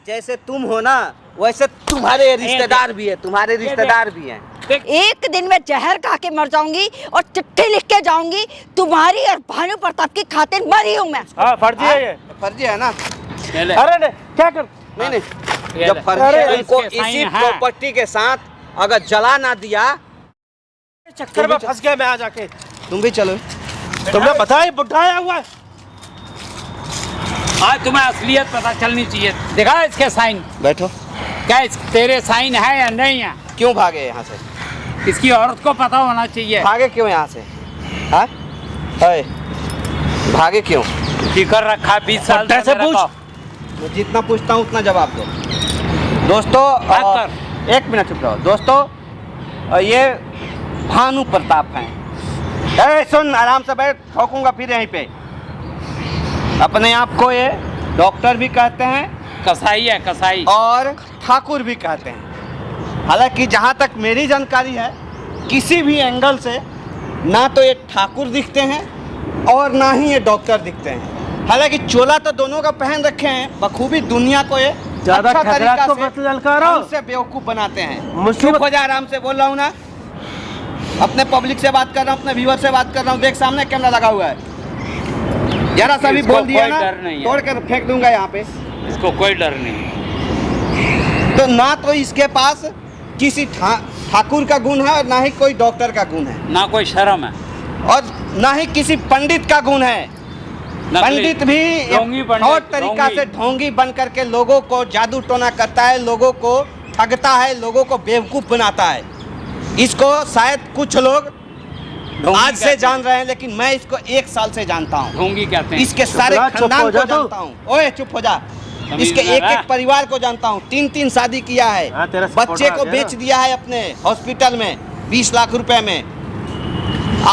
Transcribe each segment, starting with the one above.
जैसे तुम हो ना वैसे तुम्हारे रिश्तेदार भी है, तुम्हारे रिश्तेदार भी हैं। एक दिन में जहर खा के मर जाऊंगी और चिट्ठी लिख के जाऊंगी, तुम्हारी और भानु प्रताप की खातिर मरी हूँ मैं। हाँ फर्जी है ये, फर्जी है ना। अरे नहीं क्या कर, नहीं जब फर्जी है इनको इसी प्रॉपर्टी के साथ अगर जला ना दिया, चक्कर में फंस गया मैं आज आके। तुम भी चलो। तुमने बताया बुढ़ा आया हुआ है। आज तुम्हें असलियत पता चलनी चाहिए। दिखा इसके साइन। बैठो। क्या इसके साइन है या नहीं है? क्यों भागे यहाँ से? इसकी औरत को पता होना चाहिए। भागे क्यों यहाँ से? हाँ? भागे क्यों? कर रखा है 20 साल से पूछ। मैं जितना पूछता हूँ उतना जवाब दो। दोस्तों एक मिनट चुप रहो। दोस्तों ये भानु प्रताप हैं। सुन आराम से बैठ, ठोकूंगा फिर यहीं पे। अपने आप को ये डॉक्टर भी कहते हैं, कसाई है कसाई, और ठाकुर भी कहते हैं। हालांकि जहाँ तक मेरी जानकारी है किसी भी एंगल से ना तो ये ठाकुर दिखते हैं और ना ही ये डॉक्टर दिखते हैं। हालांकि चोला तो दोनों का पहन रखे हैं, बखूबी दुनिया को ये ज्यादा अच्छा तरीका से बेवकूफ बनाते हैं। मुश्किल चुप हो जा, आराम से बोल रहा हूँ ना। अपने पब्लिक से बात कर रहा हूँ, अपने व्यूअर से बात कर रहा हूँ। देख सामने कैमरा लगा हुआ है। जरा सा भी बोल दिया ना तोड़ कर फेंक दूंगा यहाँ पे। इसको कोई डर नहीं। तो ना तो इसके पास किसी ठाकुर का गुण है और ना ही कोई डॉक्टर का गुण है, ना कोई शर्म है, और ना ही किसी पंडित का गुण है। पंडित भी और तरीका से ढोंगी बन करके लोगों को जादू टोना करता है, लोगों को ठगता है, लोगों को बेवकूफ बनाता है। इसको शायद कुछ लोग आज से जान रहे हैं, लेकिन मैं इसको 1 साल से जानता हूँ। ढोंगी कहते हैं। इसके सारे खानदान को जानता हूँ। ओए चुप हो जा। इसके एक एक परिवार को जानता हूँ। 3 शादी किया है, बच्चे को बेच दिया है अपने हॉस्पिटल में 20 लाख रुपए में।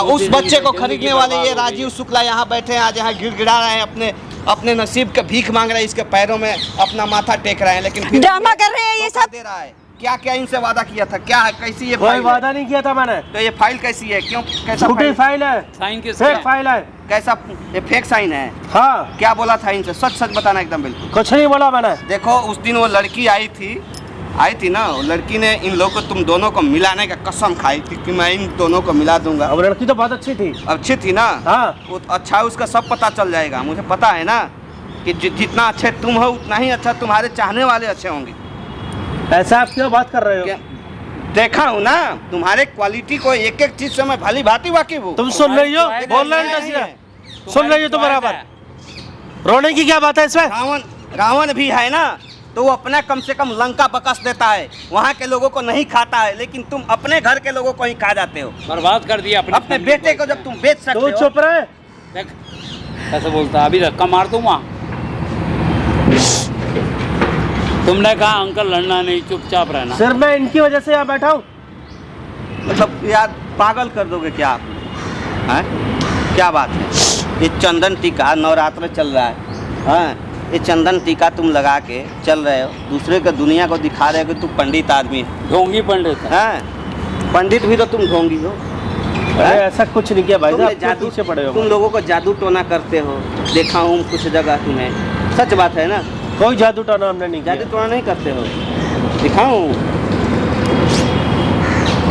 उस बच्चे को खरीदने वाले ये राजीव शुक्ला यहाँ बैठे हैं, आज यहाँ गिड़गिड़ा रहे हैं, अपने नसीब का भीख मांग रहे हैं, इसके पैरों में अपना माथा टेक रहे हैं, लेकिन फिर ड्रामा कर रहे हैं ये सब। दे रहा है। क्या क्या इनसे वादा किया था? क्या है, कैसी ये कोई वादा नहीं किया था मैंने। तो ये फाइल कैसी है? क्यों कैसा फाइल है? साइन किस फेक फाइल है। कैसा ये फेक साइन है? हाँ। क्या बोला था इनसे? सच सच बताना एकदम बिल्कुल। कुछ नहीं बोला मैंने। देखो उस दिन वो लड़की आई थी ना, वो लड़की ने इन लोगों को, तुम दोनों को मिलाने का कसम खाई थी कि मैं इन दोनों को मिला दूंगा। अब लड़की तो बहुत अच्छी थी। अच्छी थी ना? हाँ। वो अच्छा उसका सब पता चल जाएगा। मुझे पता है ना कि जितना अच्छे तुम हो उतना ही अच्छा तुम्हारे चाहने वाले अच्छे होंगे। ऐसा आप क्यों बात कर रहे हो? देखा हूँ ना तुम्हारे क्वालिटी को, एक एक चीज से मैं भली भांति वाकिफ हूँ। तुम सुन रही हो? बोल रहे हो, सुन रही हो तो बराबर। रोने की क्या बात है इसमें? रावण भी है ना, तो वो अपना कम से कम लंका बकस देता है, वहाँ के लोगों को नहीं खाता है, लेकिन तुम अपने घर के लोगों को ही खा जाते हो। बर्बाद कर दिया अपने बेटे को जब तुम बेच सकते हो। चुप रहे। देख कैसे बोलता, अभी धक्का मार दूंगा। तुमने कहा अंकल लड़ना नहीं, चुपचाप रहना। सिर्फ मैं इनकी वजह से यहाँ बैठा हूँ। मतलब यार पागल कर दोगे क्या आप? क्या बात है? ये चंदन टीका नवरात्र चल रहा है। हाँ, ये चंदन टीका तुम लगा के चल रहे हो, दूसरे को दुनिया को दिखा रहे हो कि तुम पंडित आदमी है। ढोंगी पंडित है। पंडित भी तो तुम ढोंगी हो। अरे ऐसा कुछ नहीं किया भाई साहब, जादू पीछे पड़े हो। तुम लोगों को जादू टोना करते हो, देखा हूँ कुछ जगह तुम्हें। सच बात है ना? कोई जादू टोना हमने नहीं किया। जादू टोना नहीं करते हो, दिखाऊं?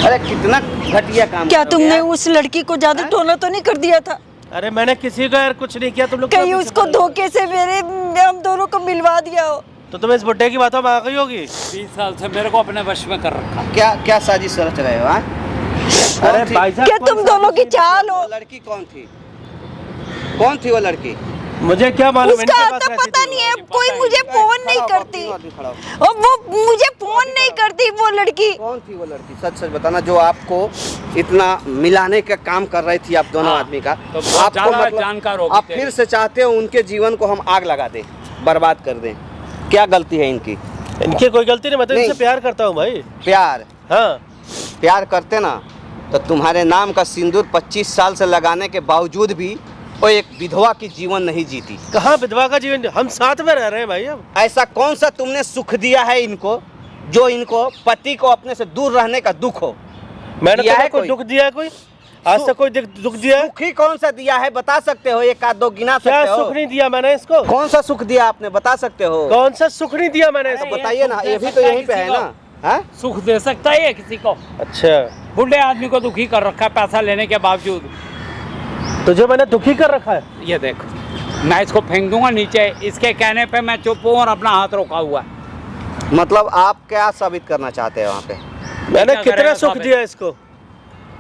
अरे कितना घटिया काम। क्या तुमने उस लड़की को जादू टोना तो नहीं कर दिया था? अरे मैंने किसी को यार कुछ नहीं किया। तुम लोग कहीं उसको धोखे से हम दोनों को मिलवा दिया हो तो तुम इस बुड्ढे की बातों में आ गई होगी। 20 साल से मेरे को अपने वश में कर रखा। क्या क्या साजिश रच रहे हो? अरे भाई साहब, क्या तुम दोनों की चाल हो? लड़की कौन थी? कौन थी वो लड़की? मुझे क्या मालूम? उसका आता पता नहीं है। कोई मुझे फोन नहीं करती, और वो मुझे फोन नहीं करती। वो लड़की कौन थी? वो लड़की सच सच बताना, जो आपको इतना मिलाने का काम कर रही थी आप दोनों आदमी का। तो आपको मतलब जानकार हो, आप फिर से चाहते हो उनके जीवन को हम आग लगा दें, बर्बाद कर दें। क्या गलती है इनकी? इनकी कोई गलती नहीं। मैं तो इनसे प्यार करता हूँ भाई। प्यार? हाँ, प्यार करते ना तो तुम्हारे नाम का सिंदूर 25 साल से लगाने के बावजूद भी वो एक विधवा की जीवन नहीं जीती। कहाँ विधवा का जीवन? हम साथ में रह रहे हैं भाई। अब ऐसा कौन सा तुमने सुख दिया है इनको जो इनको पति को अपने से दूर रहने का दुख हो? मैंने तो कोई दुख दिया है? कोई आज तक कोई दुख दिया है? सुख ही कौन सा दिया है बता सकते हो? एक आध दो गिना क्या सकते हो? सुख नहीं दिया मैंने इसको? कौन सा सुख दिया आपने बता सकते हो? कौन सा सुख नहीं दिया मैंने इसको? बताइए ना, ये भी तो यहीं पे है ना। हाँ? सुख दे सकता है ये किसी को? अच्छा, बूढ़े आदमी को दुखी कर रखा है पैसा लेने के बावजूद। तुझे मैंने दुखी कर रखा है? ये देखो, मैं इसको फेंक दूंगा नीचे, इसके कहने पे मैं चुप हूँ और अपना हाथ रोका हुआ है। मतलब आप क्या साबित करना चाहते हैं वहाँ पे? मैंने क्या कितना करेगा सुख साबित? दिया इसको?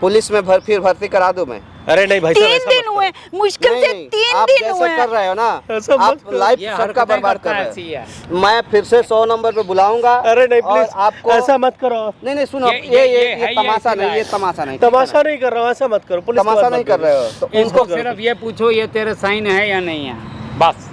पुलिस में फिर भर्ती करा दूं मैं? अरे नहीं भाई साहब, 3 ऐसा दिन मत हुए, मुश्किल से नहीं, 3 आप दिन जैसे हुए। कर रहे हो ना, ऐसा मत आप करो। लाइफ ये सबका हरकतें बर्बाद करता कर है, रहे ऐसी है। हो। मैं फिर से 100 नंबर पे बुलाऊंगा। करो। अरे नहीं और प्लीज, आपको ऐसा मत करो। नहीं सुनो, ये ये है, तमाशा ये नहीं, ये इतना तमाशा नहीं, तमाशा नहीं कर रहा हूँ, ऐसा मत करो। पुलिस की तमाशा बात नहीं मत कर करो। रहे हो तो इसको इनको सिर्फ ये पूछो ये तेरे साइन है या नहीं है, बस।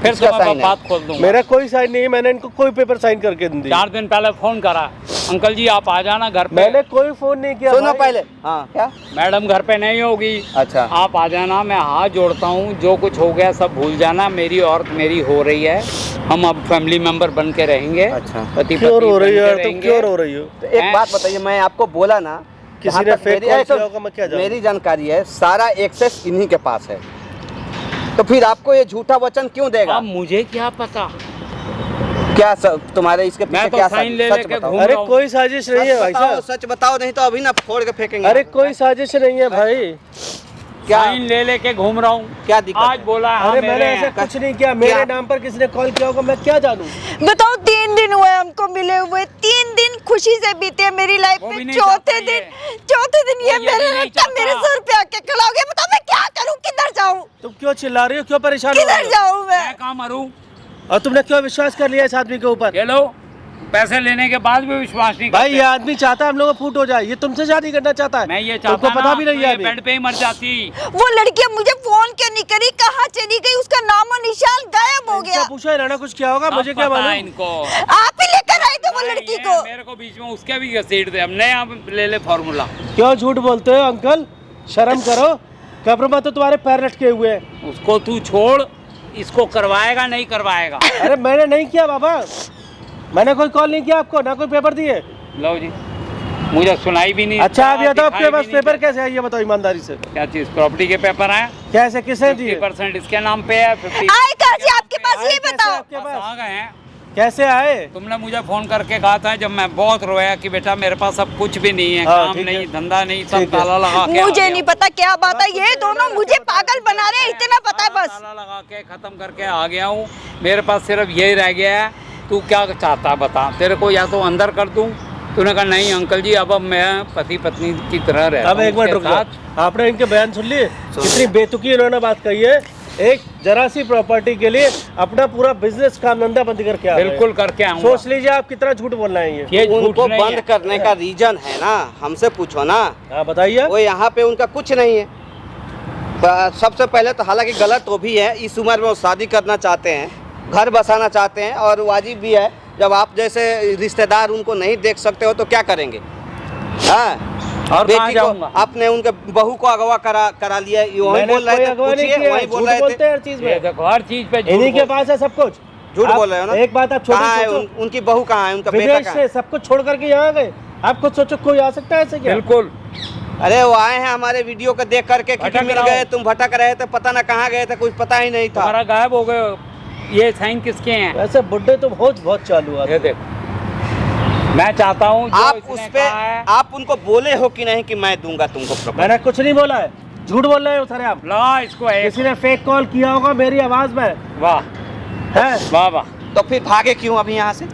फिर इसका तो मैं साइन है। बात खोल दूंगा। मेरा कोई साइन नहीं है, मैंने इनको कोई पेपर साइन करके नहीं दिया। 4 दिन पहले फोन करा, अंकल जी आप आ जाना घर पे। मैंने कोई फोन नहीं किया सुनो भाई। पहले। हाँ क्या? मैडम घर पे नहीं होगी, अच्छा आप आ जाना, मैं हाथ जोड़ता हूँ, जो कुछ हो गया सब भूल जाना, मेरी औरत मेरी हो रही है, हम अब फैमिली मेंबर बन के रहेंगे। अच्छा। पति क्यों पत्नी रो रही बन हो के यार तुम? रहेंगे। क्यों रो रही हो? तो एक बात बताइए, मैं आपको बोला ना, किसी जहाँ ने तक फेक मेरी- कॉल ऐसा- किया होगा, मैं क्या जानूं? मेरी जानकारी है, सारा एक्सेस इन्हीं के पास है, तो फिर आपको ये झूठा वचन क्यों देगा? अब मुझे क्या पता, क्या तुम्हारे इसके मैं पीछे तो क्या साइन ले सच लेके बताओ। घूम अरे रहा हूँ। कोई साजिश नहीं है भाई साहब। सच बताओ, नहीं तो अभी ना फोड़ के फेंकेंगे। अरे कोई साजिश नहीं है भाई। क्या साइन ले लेके घूम रहा हूँ, क्या दिक्कत आज है? बोला हाँ अरे मेरे मैंने हैं। ऐसा कुछ नहीं किया। मेरे नाम पर किसी ने कॉल किया होगा, मैं क्या जानूं? बताओ 3 दिन हुए हमको मिले हुए, 3 दिन खुशी से बीते मेरी लाइफ वो भी में। नहीं चौथे चाहता दिन ये वो ये मेरे भी नहीं लगता मेरे चाहता। सर पे आके खड़ाओगे। बताओ मैं क्या करूं, किधर जाऊं, तुम क्यों चिल्ला रही हो? क्यों परेशान हो किधर रही हो? जाऊं मैं? मैं कहाँ मरूं? और तुमने क्यों विश्वास कर लिया इस आदमी के ऊपर? ये लो, पैसे लेने के बाद भी विश्वास नहीं भाई करते। ये आदमी चाहता है हम लोग फूट हो जाए, ये तुमसे शादी करना चाहता है। मैं ये तुमको चाहता पता ना, भी नहीं तो है ये अभी। बेड पे ही मर जाती। वो लड़की मुझे फोन क्यों नहीं करी, कहाँ चली गई, उसका नाम और निशान गायब हो गया। इनसे पूछो इन्होंने कुछ किया होगा, मुझे सब क्या पता है मालूम? इनको। आप ही लेकर आए थे वो नहीं, लड़की ये को। मेरे को बीच में उसके भी घसीट दे, हमने यहाँ ले ले फॉर्मूला। क्यों झूठ बोलते हो अंकल? शर्म करो, कब्र में तो तुम्हारे पैर लटके हुए हैं। उसको तू छोड़, इसको करवाएगा नहीं करवाएगा? अरे मैंने नहीं किया बाबा, मैंने कोई कॉल नहीं किया आपको, ना कोई पेपर दिए। लो जी, मुझे सुनाई भी नहीं। अच्छा आप ये तो आपके दिखाई पास भी नहीं पेपर देता। कैसे है ये बताओ ईमानदारी से। क्या चीज? प्रॉपर्टी के पेपर हैं, कैसे, किसने दिए? 50% इसके नाम पे है, 50 आए कहाँ से आपके पास, ये कैसे बताओ। आपके बस पास आ गए हैं। कैसे आए? तुमने मुझे फोन करके कहा था जब मैं बहुत रोया कि बेटा मेरे पास अब कुछ भी नहीं है, हाँ, काम ठीक है। नहीं, धंधा नहीं, सब ठीक है। ताला लगा के आ मुझे गया नहीं हूँ। पता क्या बात है, ये दोनों मुझे पागल बना रहे हैं, इतना पता है बस। ताला लगा के खत्म करके आ गया हूँ, मेरे पास सिर्फ यही रह गया है। तू क्या चाहता है बता, तेरे को या तो अंदर कर दूं? तूने कहा नहीं अंकल जी, अब मैं पति पत्नी की तरह रहता अब हूँ एक मिनट उसके रुक जाओ। साथ। आपने इनके बयान सुन लिए? कितनी बेतुकी इन्होंने बात कही है। एक जरा सी प्रॉपर्टी के लिए अपना पूरा बिजनेस काम धंधा बंद करके आ गए। बिल्कुल करके आऊंगा। सोच लीजिए आप कितना झूठ बोल रहे हैं ये। ये झूठ उनको नहीं बंद है। करने का रीजन है ना, हमसे पूछो ना। हाँ बताइए। वो यहाँ पे उनका कुछ नहीं है। सबसे पहले तो हालांकि गलत वो भी है, इस उम्र में वो शादी करना चाहते हैं, घर बसाना चाहते हैं, और वाजिब भी है। जब आप जैसे रिश्तेदार उनको नहीं देख सकते हो तो क्या करेंगे? हाँ, और कहाँ बेटी को जाऊंगा? आपने उनके बहू को अगवा करा लिया, वही मैंने बोल रहे कोई थे, अगवा नहीं पूछिए, किया है, वही बोल झूठ रहे बोलते थे। हैं हर चीज ये में। देखो हर चीज पे झूठ इन्हीं के बोल- पास है सब कुछ। झूठ आप बोल रहे हो ना? एक बात आप छोटी कहाँ है सोचो, उनकी बहू, कहाँ है उनका बेटा, विदेश कहाँ से है? सब कुछ छोड़ करके यहाँ आ गए। आप खुद सोचो कोई आ सकता है ऐसे क्या? बिल्कुल। अरे वो आए हैं हमारे वीडियो को देख करके कि भटक मिल रहा गए, हूँ। तुम भटक रहे थे, पता ना कहाँ गए थे, कुछ पता ही नहीं था। तुम्हारा गायब हो गए, ये साइन किसके हैं? वैसे बुड्ढे तो बहुत चालू ये है। देखो, मैं चाहता हूँ जो आप इसने उस पे कहा है, आप उनको बोले हो कि नहीं कि मैं दूंगा तुमको प्रॉपर्टी? मैंने कुछ नहीं बोला है, झूठ बोल रहे हो सारे आप। ला इसको एक। किसी ने फेक कॉल किया होगा मेरी आवाज में, वाह है? वाह वाह। तो फिर भागे क्यों अभी यहाँ से?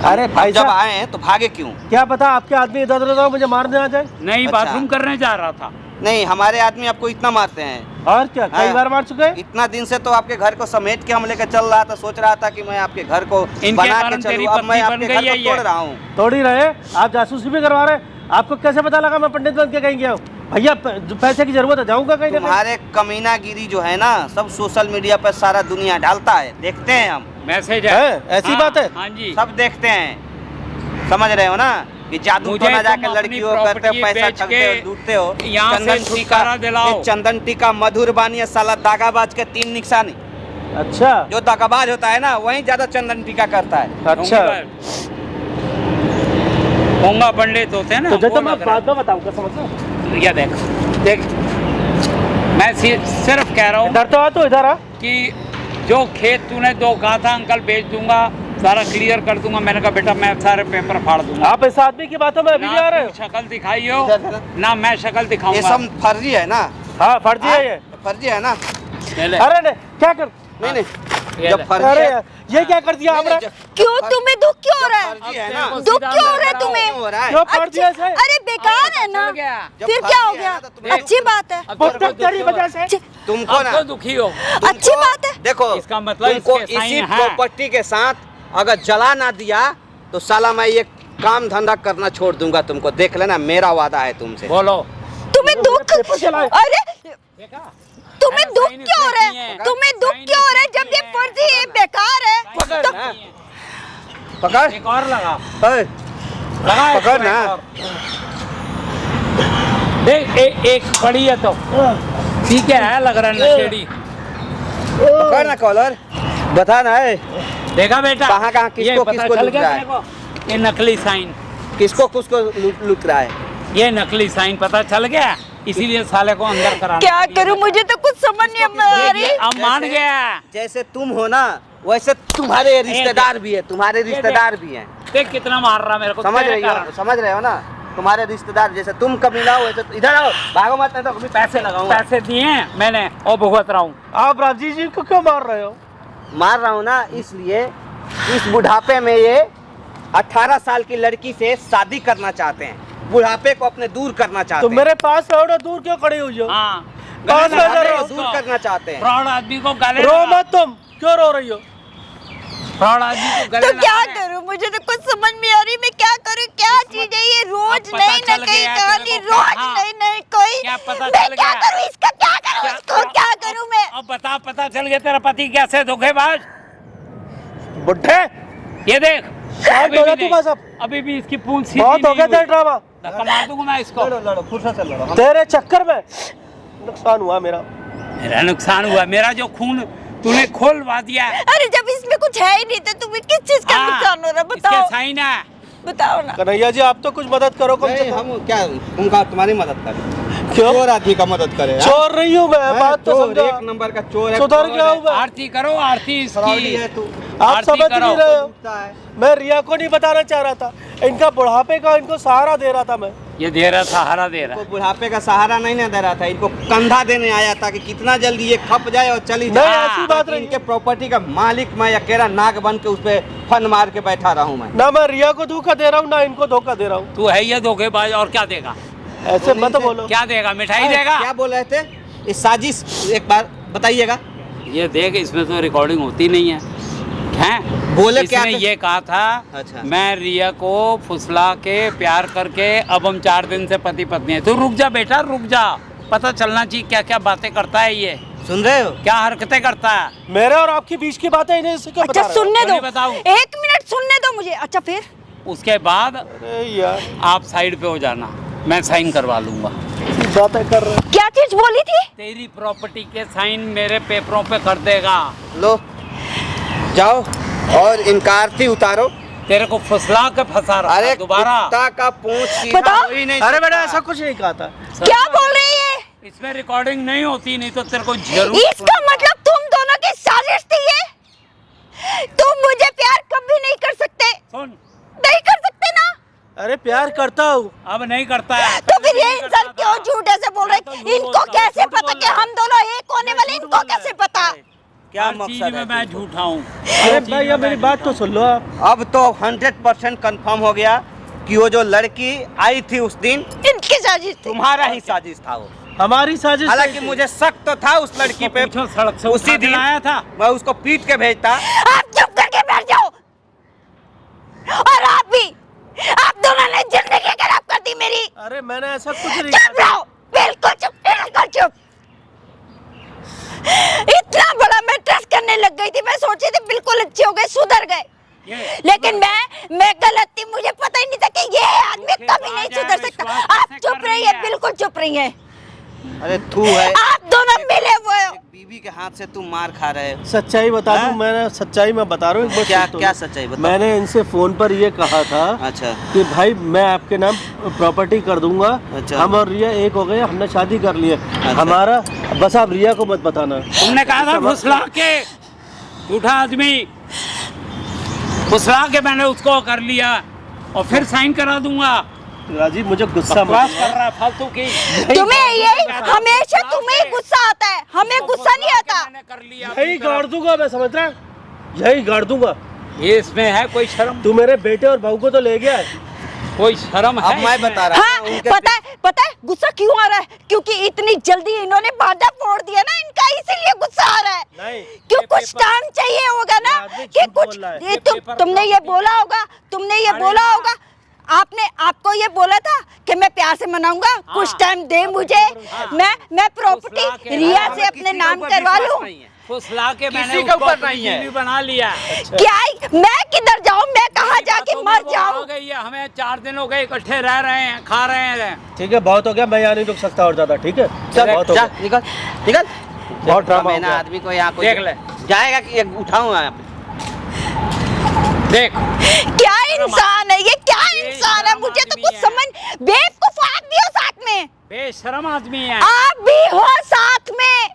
अरे भाई जब साहब, आए हैं तो भागे क्यों? क्या पता आपके आदमी इधर उधर हो, मुझे मारने आ जाए। नहीं, अच्छा। बाथरूम करने जा रहा था। नहीं, हमारे आदमी आपको इतना मारते हैं। और क्या, कई हाँ। बार मार चुके हैं। इतना दिन से तो आपके घर को समेट के हम लेकर चल रहा था, सोच रहा था कि मैं आपके घर को इनके बना के कारण तेरी चलूं, अब मैं पत्नी बन आपके गई घर है को ये। तोड़ रहा हूँ। तोड़ ही रहे, आप जासूसी भी करवा रहे हैं। आपको कैसे पता लगा मैं पंडित बन के कहीं गया हूँ? भैया पैसे की जरूरत है, जाऊंगा कहीं ना कहीं। तुम्हारे कमीनागिरी जो है ना, सब सोशल मीडिया पर सारा दुनिया डालता है, देखते हैं हम, मैसेज है, है, ऐसी हाँ, बात है? हाँ जी। सब देखते हैं। समझ रहे हो ना कि जादू मुझे तो ना तुम जाके अपनी लड़कियों को करते हो, प्रॉपर्टी पैसा बेच ठगते के हो, लूटते हो। यहाँ से छुटकारा दिलाओ। ये चंदन टीका, मधुर बानी, ये साला दागाबाज के 3 निशानी। अच्छा जो दागाबाज होता है ना, वही ज्यादा चंदन टीका करता है। अच्छा, होंगा पंडित होते हैं ना, तो जब वो मैं लग रहा बाद में बताऊंगा, समझ लो। है। ये देख देख मैं सिर्फ कह रहा हूँ इधर तो आ, तो इधर आ। कि जो खेत तूने 2 कहा था अंकल बेच दूंगा, सारा क्लियर कर दूंगा। मैंने कहा बेटा मैं सारे पेपर फाड़ दूंगा। आप इस आदमी की बातों में अभी भी आ रहे हो? शक्ल दिखाई हो ना, मैं शक्ल ये दिखाऊंगा। सब फर्जी है ना? हाँ फर्जी है ये। फर्जी है ना? अरे नहीं क्या कर, नहीं नहीं, ये जब ले। फर्जी अरे है, यार, ये क्या कर दिया नहीं, आपने? नहीं, क्यों तुम्हें दुख क्यों हो रहा है? फर्जी है ना? दुख क्यों हो रहा है तुम्हें? क्यों हो रहा है? क्यों फर्जी है सही? अरे बेकार है ना, चल गया। जब फिर फर्जी क्या हो है गया? ना, तो तुम्हें अच्छी बात है, पुस्तक तेरी वजह से तुमको ना, अब तो दुखी हो। अच्छी बात है। देखो इसका मतलब तुमको इसके साइन इसी है। प्रॉपर्टी के साथ अगर जला ना दिया तो साला मैं ये काम धंधा करना छोड़ दूंगा तुमको। देख लेना, मेरा वादा है तुमसे। बोलो तुम्हें दुख, पेपर चलाए। अरे देखा? तुम्हें अरे दुख साइन क्यों हो रहा इसने है? किए हैं। तुम्हें दुख साइन क्यों हो रहा है? इसने जब ये किए हैं। फर्जी है, बेकार है पकड़ तो ना, पकड़, एक और लगा ओए, लगा एक पकड़ और, ना। एक और। देख एक पड़ी है तो ठीक है, लग रहा है नशेड़ी। पकड़ ना कॉलर, बता ना है देखा बेटा कहाँ कहाँ ये किसको पता किसको चल लूट गया रहा है? तेरे को? ये नकली साइन, किसको किसको लूट रहा है। ये नकली साइन पता चल गया, इसीलिए साले को अंदर करा। क्या करूं, मुझे तो कुछ समझ नहीं आ रही। अब मान गया। जैसे तुम हो ना वैसे तुम्हारे रिश्तेदार भी है, तुम्हारे रिश्तेदार भी हैं। देख कितना मार रहा मेरे को, समझ तेरे रही कारण। हो, समझ रहे हो ना? तुम्हारे रिश्तेदार जैसे तुम कमीना हो वैसे इधर आओ, भागो मत, नहीं तो अभी पैसे लगाऊंगा। पैसे दिए मैंने और भुगत रहा हूँ। आप राजीव जी को क्यों मार रहे हो? मार रहा हूँ ना इसलिए, इस बुढ़ापे में ये 18 साल की लड़की से शादी करना चाहते हैं, बुढ़ापे को अपने दूर करना तो चाहते हैं। मेरे पास रहो ना, दूर क्यों खड़े हुई हो? हाँ पास में बुढ़ापे रहो, को दूर करना चाहते हैं। फ्रॉड आदमी को गले रो लगा। मत, तुम क्यों रो रही हो? फ्रॉड आदमी को गले तो क्या लगा। करूं, मुझे तो कुछ समझ में आ रही। मैं क्या करूं, क्या चीज है ये? रोज अब पता नई चल नई गया कहानी, तेरे को। रोज हाँ। नई नई कोई। क्या पता मैं चल क्या गया? करूं इसका, क्या करूं इसको, क्या करूं मैं? अब बता, पता चल गया तेरा पति कैसे धोखेबाज। बुढ़े ये देख शायद अभी हो भी गया तू नहीं। बस अब। अभी भी इसकी पूंछ सीधी बहुत हो नहीं गया तेरा हुई। ड्रामा। धक्का मार दूंगा मैं इसको। लड़ो लड़ो, फुर्सत से लड़ो। तेरे चक्कर में नुकसान हुआ मेरा। मेरा नुकसान हुआ, मेरा जो खून तूने खोलवा दिया। अरे जब इसमें कुछ है ही नहीं तो तुम्हें किस चीज का हाँ, नुकसान हो रहा है? इसके बताओ, साइन है। बताओ ना। कन्हैया जी आप तो कुछ मदद करो कम से नहीं, कम। हम क्या तुमका तुम्हारी मदद करें? क्यों? चोर आदमी का मदद करे। चोर नहीं हूँ मैं, बात तो चोर, समझो। एक नंबर का चोर है। सुधर गया हूँ मैं। आरती करो, आरती फ्रॉडी इसकी। है तू। आप आरती समझ करो। नहीं रहे हो। लूटता है। मैं रिया को नहीं बताना चाह रहा था, इनका बुढ़ापे का इनको सहारा दे रहा था मैं। ये दे रहा, सहारा दे रहा। इनको बुढ़ापे का सहारा नहीं ना दे रहा था, इनको कंधा देने आया था कि कितना जल्दी ये खप जाए और चली नहीं जाए। ऐसी बात नहीं। इनके प्रॉपर्टी का मालिक मैं अकेला नाग बन के उस पे फन मार के बैठा रहा हूँ मैं। ना मैं रिया को धोखा दे रहा हूँ ना इनको धोखा दे रहा हूँ। तू है ये धोखेबाज, और क्या देगा? ऐसे मत बोलो। क्या देगा? मिठाई देगा? क्या बोल रहे थे? इस साजिश एक बार बताइएगा। ये देख, इसमें तो रिकॉर्डिंग होती नहीं है। हैं? बोले क्या इसने थे? ये कहा था अच्छा। मैं रिया को फुसला के प्यार करके अब हम 4 दिन से पति पत्नी है। तू रुक जा बेटा, रुक जा, पता चलना चाहिए क्या क्या बातें करता है ये, सुन रहे हो? क्या हरकतें करता है। मेरे और आपके बीच की बातें इन्हें इससे क्यों बता अच्छा रहे हो? सुनने तो दो, नहीं बताऊं। 1 मिनट सुनने दो मुझे। अच्छा फिर उसके बाद अरे यार आप साइड पे हो जाना, मैं साइन करवा लूंगा। बातें कर रहे हो। क्या चीज बोली थी? तेरी प्रॉपर्टी के साइन मेरे पेपरों पे कर देगा। लो जाओ और इनका आरती उतारो। तेरे को फुसला के फंसा रहा अरे था दोबारा। कुत्ता का पूंछ सीधा बताओ। हो ही नहीं अरे सकता। बेटा ऐसा कुछ नहीं कहा था। क्या बोल रही है? इसमें रिकॉर्डिंग नहीं होती, नहीं तो तेरे को जरूर इसका मतलब तुम दोनों की साजिश थी ये? तुम मुझे प्यार कभी नहीं कर सकते, सुन, नहीं कर सकते ना? अरे प्यार करता हूँ। अब नहीं करता है। तो फिर ये नहीं इंसान करता क्यों था। झूठ ऐसे बोल रहे? मैं तो झूठ इनको बोलता हूँ, कैसे झूठ पता बोल कि रहा है। हम दोनों एक होने वाले? झूठ इनको बोल रहा कैसे है। पता? क्या हर मकसद चीज है में मैं तुमको? झूठा हूँ। अरे भाई अब मेरी बात तो सुन लो आप। अब तो 100% कंफर्म हो गया कि वो जो लड़की आई थी उस दिन इनकी साजिश थी। तुम्हारा ही साजिश था वो। हमारी साजिश हालांकि नहीं थी। मुझे शक तो था उस लड़की पे। पूछो, सड़क से उसी उठा के दिन लाया था। मैं उसको पीट के भेजता। आप चुप करके बैठ जाओ। और आप भी, आप दोनों ने जिंदगी खराब कर दी मेरी। अरे मैंने ऐसा कुछ नहीं चुप कहा। रहो, बिल्कुल चुप, बिल्कुल चुप। इतना बड़ा मैं ट्रस्ट करने लग गई थी, मैं सोची थी बिल्कुल अच्छी हो गई, सुधर गए। लेकिन मैं गलत थी, मुझे पता ही नहीं था कि ये आदमी कभी नहीं सुधर सकता। आप चुप रहिए, बिल्कुल चुप रहिए। अरे तू है, आप दोनों मिले हुए हो। एक बीवी के हाथ से तुम मार खा रहे हो। सच्चाई बता हाँ? दूं, मैंने सच्चाई मैं बता रहा हूँ। क्या क्या सच्चाई बताओ। मैंने इनसे फोन पर ये कहा था अच्छा कि भाई मैं आपके नाम प्रॉपर्टी कर दूंगा। अच्छा। हम और रिया एक हो गए, हमने शादी कर ली है। अच्छा। हमारा बस आप रिया को मत बताना। तुमने कहा था फुसला के, झूठा आदमी, फुसला के मैंने उसको कर लिया और फिर साइन करा दूंगा। राजीव मुझे गुस्सा मत बकवास कर रहा है फालतू की। तुम्हें यही हमेशा तुम्हें ही गुस्सा आता है, हमें गुस्सा नहीं आता। मैंने कर लिया, यही गाड़ दूंगा, मैं समझ रहा, यही गाड़ दूंगा। ये इसमें है कोई शर्म? तू मेरे बेटे और बहू को तो ले गया है। कोई शर्म है? अब मैं बता रहा हाँ, हूँ, उनके पता है गुस्सा क्यों आ रहा है? क्योंकि इतनी जल्दी इन्होंने बाधा फोड़ दिया ना इनका, इसीलिए गुस्सा आ रहा है। नहीं, क्यों ये कुछ पेपर- टाइम चाहिए होगा ना ये आदमी कि झूठ कुछ बोल रहा है। ये तुमने ये बोला होगा, तुमने ये बोला होगा, आपने आपको ये बोला था कि मैं प्यार से मनाऊंगा, कुछ टाइम दे मुझे, मैं प्रॉपर्टी रिया से अपने नाम करवा लूं। फुसला के मैंने किसी के उसको ऊपर अपनी नहीं है। बीवी बना लिया। क्या मैं किधर जाऊं, मैं कहाँ जाके मर हो जाऊं? गई है, हमें 4 दिन हो गए इकट्ठे रह रहे हैं, खा रहे हैं। ठीक है, बहुत हो गया, मैं यहाँ नहीं रुक सकता और ज्यादा। ठीक है, बहुत हो जा, गया। निकल निकल। बहुत ड्रामा हो मैं ना गया। आदमी को यहाँ कोई देख ले। जाएगा कि एक उठाऊंगा यहाँ पे। देख क्या इंसान है ये, क्या इंसान है? मुझे तो कुछ समझ, बेवकूफ आप भी हो साथ में, बेशरम आदमी है। आप भी हो साथ में।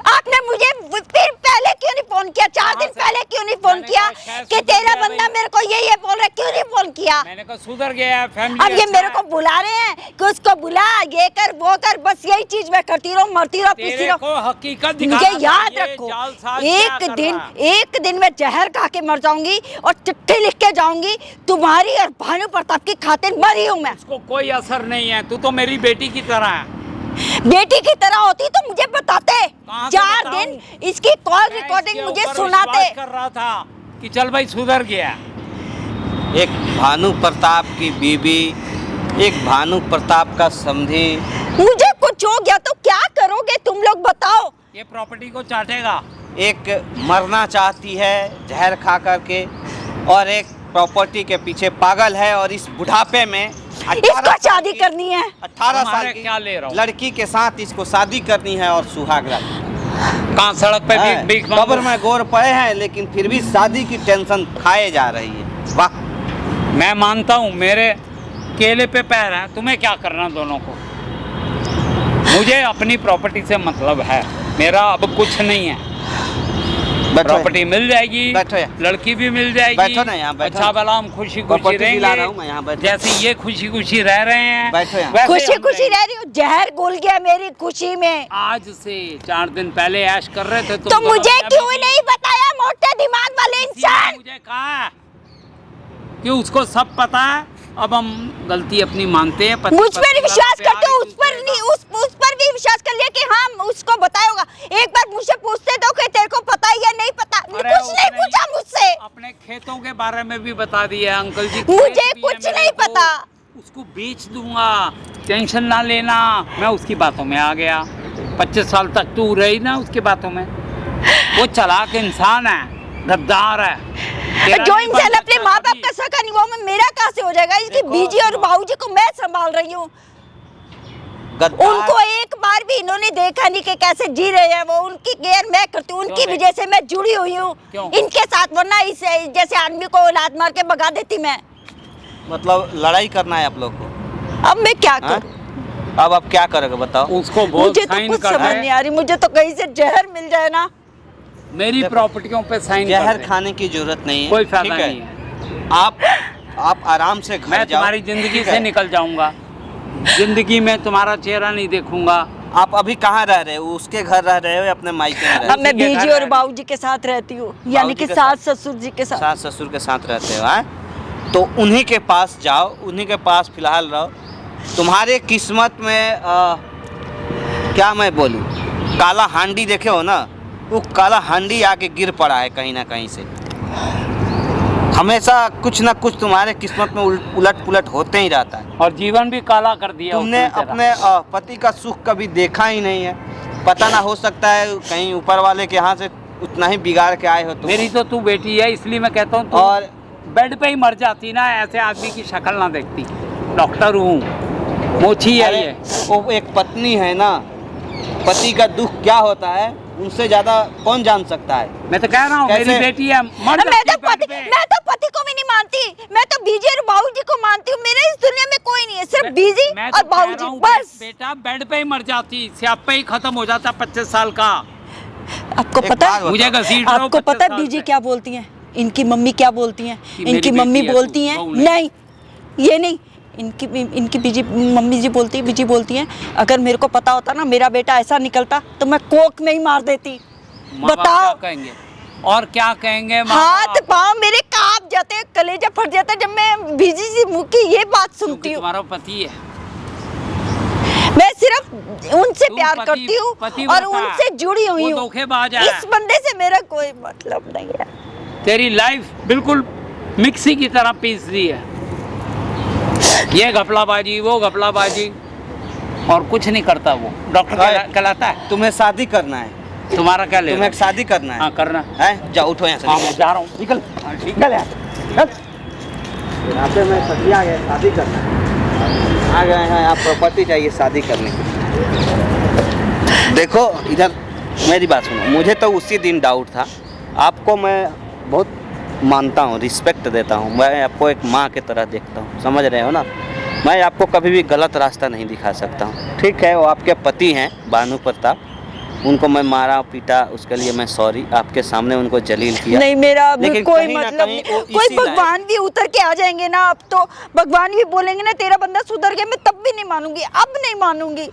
आपने मुझे फिर पहले क्यों नहीं फोन किया? 4 दिन पहले क्यों नहीं फोन मैंने किया कहा शायद कि सुधर तेरा गया बंदा भाई। मेरे को ये बोल रहा है, क्यों नहीं फोन किया? मैंने कहा सुधर गया है, फैमिली अब ये अच्छा मेरे है। को बुला रहे हैं कि उसको बुला, ये कर वो कर, बस यही चीज मैं करती रहूं, मरती रहूं, पीसती तेरे रहूं। को हकीकत दिखाना मुझे याद चाहिए, रखो, जालसाज क्या एक कर दिन रहा है। एक दिन मैं जहर खा के मर जाऊंगी और चिट्ठी लिख के जाऊंगी, तुम्हारी और भानु प्रताप की खातिर मरी हूं मैं। उसको कोई असर नहीं है, तू तो मेरी बेटी की तरह है। बेटी की तरह होती तो मुझे बताते। कहाँ से 4 बताऊं? दिन इसकी कॉल मैं रिकॉर्डिंग इसके मुझे ऊपर सुनाते। विश्वास कर रहा था कि चल भाई सुधर गया। एक भानु प्रताप की बीवी, एक भानु प्रताप का समधी। मुझे कुछ हो गया तो क्या करोगे तुम लोग, बताओ? ये प्रॉपर्टी को चाटेगा। एक मरना चाहती है जहर खा करके, और एक प्रॉपर्टी के पीछे पागल है। और इस बुढ़ापे में इसको शादी करनी है। 18 साल तुम्हारे की क्या ले रहा हूं? लड़की के साथ इसको शादी करनी है और सुहाग रात। कहाँ सड़क पे भीख कब्र में गोर पड़े हैं, लेकिन फिर भी शादी की टेंशन खाए जा रही है। वाह, मैं मानता हूँ मेरे केले पे पैर है, तुम्हें क्या करना दोनों को? मुझे अपनी प्रॉपर्टी से मतलब है, मेरा अब कुछ नहीं है। बैठो प्रॉपर्टी मिल जाएगी, बैठो यहाँ। लड़की भी मिल जाएगी। बैठो ना यहाँ, बैठो। अच्छा भला हम खुशी खुशी प्रॉपर्टी दिला रहा हूँ मैं, रहेंगे, यहाँ बैठो। जैसे ये खुशी खुशी रह रहे हैं। बैठो यहाँ। वैसे खुशी हम खुशी रहेंगे। रह रही हूँ, जहर घुल गया मेरी खुशी में। आज से 4 दिन पहले ऐश कर रहे थे तुम तो दोनों, मुझे मैं क्यों भी- नहीं बताया, मोटे दिमाग वाले किसी ने इंसान? मुझे कहा कि उसको सब पता है। अब हम गलती अपनी मानते हैं। मुझ पर नहीं विश्वास करते हो, उस पर नहीं, उस पर भी विश्वास कर लिया कि हाँ उसको बताया होगा। एक बार मुझसे पूछते तो कि तेरे को पता है या नहीं पता? कुछ नहीं पूछा मुझसे। अपने खेतों के बारे में भी बता दिया अंकल जी। मुझे खेत भी है कुछ मेरे नहीं को, पता। उसको बेच दूंगा, टेंशन ना लेना। मैं उसकी बातों में आ गया। 25 साल तक तू रही ना उसकी बातों में। वो चालाक इंसान है, गद्दार है। तेरा जो नहीं इंसान बन अपने सकता माँ बाप कभी। का सका नहीं, वो में मेरा कहाँ से हो जाएगा? इसकी देखो, बीजी और बाबूजी को मैं संभाल रही हूँ। गद्दार। उनको एक बार भी इन्होंने देखा नहीं कि कैसे जी रहे हैं वो। उनकी केयर मैं करती हूँ, उनकी क्यों वजह से मैं जुड़ी हुई हूँ क्यों? इनके साथ, वरना इस जैसे आदमी को लात मार के भगा देती मैं। मतलब लड़ाई करना है आप लोग को। अब मैं क्या हाँ? करूँ? अब क्या करोगे बताओ। उसको बोल मुझे तो साइन कुछ कर समझ दे। नहीं आ रही, मुझे तो कहीं से जहर मिल जाए ना। मेरी प्रॉपर्टियों पे साइन कर जहर दे। खाने की जरूरत नहीं है, कोई फायदा ठीक है? नहीं है। आप आराम से घर मैं जाओ, तुम्हारी जिंदगी ठीक से है? निकल जाऊंगा। जिंदगी में तुम्हारा चेहरा नहीं देखूंगा। आप अभी कहाँ रह रहे हो? उसके घर रह रहे हो या अपने मायके में रह अब मैं उसी के बीजी घर और रहती। बाबूजी के साथ रहती हूँ, यानी कि के सास ससुर जी के साथ। सास ससुर के साथ रहते हो? हैं? तो उन्हीं के पास जाओ, उन्हीं के पास फिलहाल रहो। तुम्हारे किस्मत में क्या मैं बोलूँ, काला हांडी देखे हो ना, वो काला हांडी आके गिर पड़ा है कहीं ना कहीं से। हमेशा कुछ ना कुछ तुम्हारे किस्मत में उलट पुलट होते ही रहता है। और जीवन भी काला कर दिया तुमने उसने तेरा। अपने पति का सुख कभी देखा ही नहीं है। पता ना, हो सकता है कहीं ऊपर वाले के यहाँ से उतना ही बिगाड़ के आए हो तुम। मेरी तो तू बेटी है, इसलिए मैं कहता हूँ और बेड पे ही मर जाती ना, ऐसे आदमी की शक्ल ना देखती। डॉक्टर हूँ, मोची है अरे, ये। वो एक पत्नी है ना, पति का दुख क्या होता है उनसे ज्यादा कौन जान सकता है। मैं तो कह रहा हूँ मेरी कैसे? बेटी है मर मैं जाती तो बेड पे। पति को भी नहीं मानती, मैं तो बीजी और बाबूजी को मानती हूँ। मेरे इस दुनिया में कोई नहीं है, सिर्फ बीजी मैं और तो कह रहा बाबूजी हूँ, बस। बेटा बेड पे ही मर जाती, स्यापे ही खत्म हो जाता 25 साल का। आपको एक पता बात है, मुझे घसीट रहे हो आपको 25 पता है साल बीजी से। क्या बोलती हैं, इनकी मम्मी क्या बोलती हैं? कि मेरी इनकी बेटी मम्मी है, बोलती तू हैं बहू नहीं। नहीं, ये नहीं, इनकी बीजी मम्मी जी बोलती, बीजी बोलती हैं अगर मेरे को पता होता ना मेरा बेटा ऐसा निकलता तो मैं कोक में ही मार देती। माँ बाप बताओ, क्या कहेंगे और क्या कहेंगे माँ हाथ बाप? पाँव मेरे कांप जाते, कलेजा फट जाता जब मैं बीजी से मुंह की ये बात क्योंकि सुनती हूँ। तुम्हारा पति है, मैं सिर्फ उनसे तू प्यार पति- करती हूँ पति और बता। उनसे जुड़ी हुई वो हूँ। धोखेबाज है। इस बंदे से मेरा कोई मतलब नहीं है। तेरी लाइफ बिल्कुल मिक्सी की तरह पीस दी है, ये घपलाबाजी वो घपलाबाजी और कुछ नहीं करता वो। डॉक्टर कहलाता है। तुम्हें शादी करना है, तुम्हारा क्या ले तुम्हें शादी करना है। हाँ करना हैं? जाओ उठो यहाँ से। हाँ मैं जा रहा हूँ। निकल ठीक निकल यार, चल। यहाँ पे मैं पति आ गया, शादी करना है। आ गए हैं आप, प्रॉपर्टी चाहिए शादी करने की। देखो इधर मेरी बात सुनो, मुझे तो उसी दिन डाउट था। आपको मैं बहुत मानता हूँ, रिस्पेक्ट देता हूँ, मैं आपको एक माँ की तरह देखता हूँ, समझ रहे हो ना। मैं आपको कभी भी गलत रास्ता नहीं दिखा सकता हूँ, ठीक है। वो आपके पति हैं भानु प्रताप, उनको मैं मारा पीटा, उसके लिए मैं सॉरी, आपके सामने उनको जलील किया। नहीं मेरा अभी लेकिन कोई कहीं ना मतलब कहीं नहीं। वो कोई इसी लायक- भगवान भी उतर के आ जाएंगे ना, अब तो भगवान भी बोलेंगे ना तेरा बंदा सुधर गया, मैं तब भी नहीं मानूंगी, अब नहीं मानूंगी,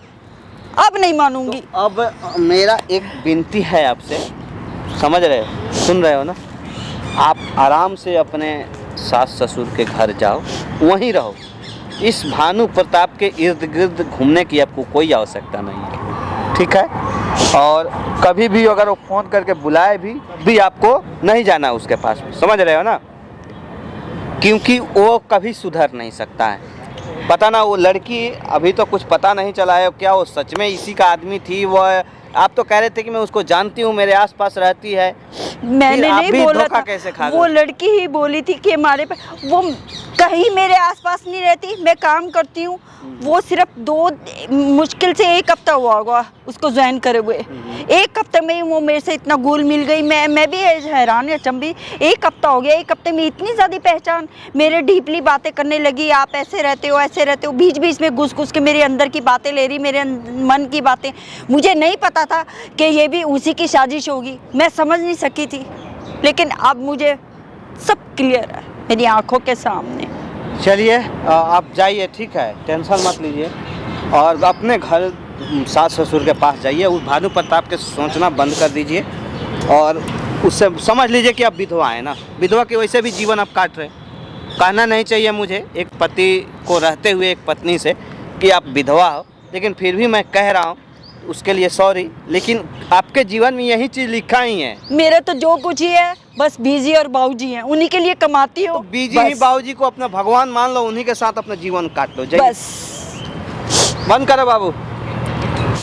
अब नहीं मानूंगी। तो अब मेरा एक विनती है आपसे, समझ रहे हो, सुन रहे हो ना। आप आराम से अपने सास ससुर के घर जाओ, वहीं रहो। इस भानु प्रताप के इर्द गिर्द घूमने की आपको कोई आवश्यकता नहीं है, ठीक है। और कभी भी अगर वो फ़ोन करके बुलाए भी आपको नहीं जाना उसके पास, समझ रहे हो ना। क्योंकि वो कभी सुधर नहीं सकता है। पता ना वो लड़की, अभी तो कुछ पता नहीं चला है क्या वो सच में इसी का आदमी थी। वो आप तो कह रहे थे कि मैं उसको जानती हूँ, मेरे आसपास रहती है। मैंने फिर आप नहीं भी बोला धोखा था, कैसे खा वो गए? लड़की ही बोली थी कि हमारे पे, वो कहीं मेरे आसपास नहीं रहती, मैं काम करती हूँ। वो सिर्फ मुश्किल से 1 हफ्ता हुआ होगा उसको ज्वाइन करे हुए। 1 हफ्ते में ही वो मेरे से इतना घुल मिल गई, मैं भी हैरान है अचंभी। 1 हफ्ता हो गया, 1 हफ्ते में इतनी ज़्यादा पहचान, मेरे डीपली बातें करने लगी। आप ऐसे रहते हो, ऐसे रहते हो, बीच बीच में घुस घुस के मेरे अंदर की बातें ले रही, मेरे मन की बातें। मुझे नहीं पता था कि ये भी उसी की साजिश होगी, मैं समझ नहीं सकी थी। लेकिन अब मुझे सब क्लियर है मेरी आंखों के सामने। चलिए आप जाइए, ठीक है, टेंशन मत लीजिए और अपने घर सास ससुर के पास जाइए। उस भानु प्रताप के सोचना बंद कर दीजिए और उससे समझ लीजिए कि आप विधवा हैं ना। विधवा की वैसे भी जीवन आप काट रहे। कहना नहीं चाहिए मुझे एक पति को रहते हुए एक पत्नी से कि आप विधवा हो, लेकिन फिर भी मैं कह रहा हूँ उसके लिए सॉरी। लेकिन आपके जीवन में यही चीज़ लिखा ही है। मेरा तो जो कुछ ही है बस बीजी और बाबूजी हैं, उन्हीं के लिए कमाती हूँ। तो बीजी ही बाबूजी को अपना भगवान मान लो, उन्हीं के साथ अपना जीवन काट लो। जाइए, बस बंद करो बाबू।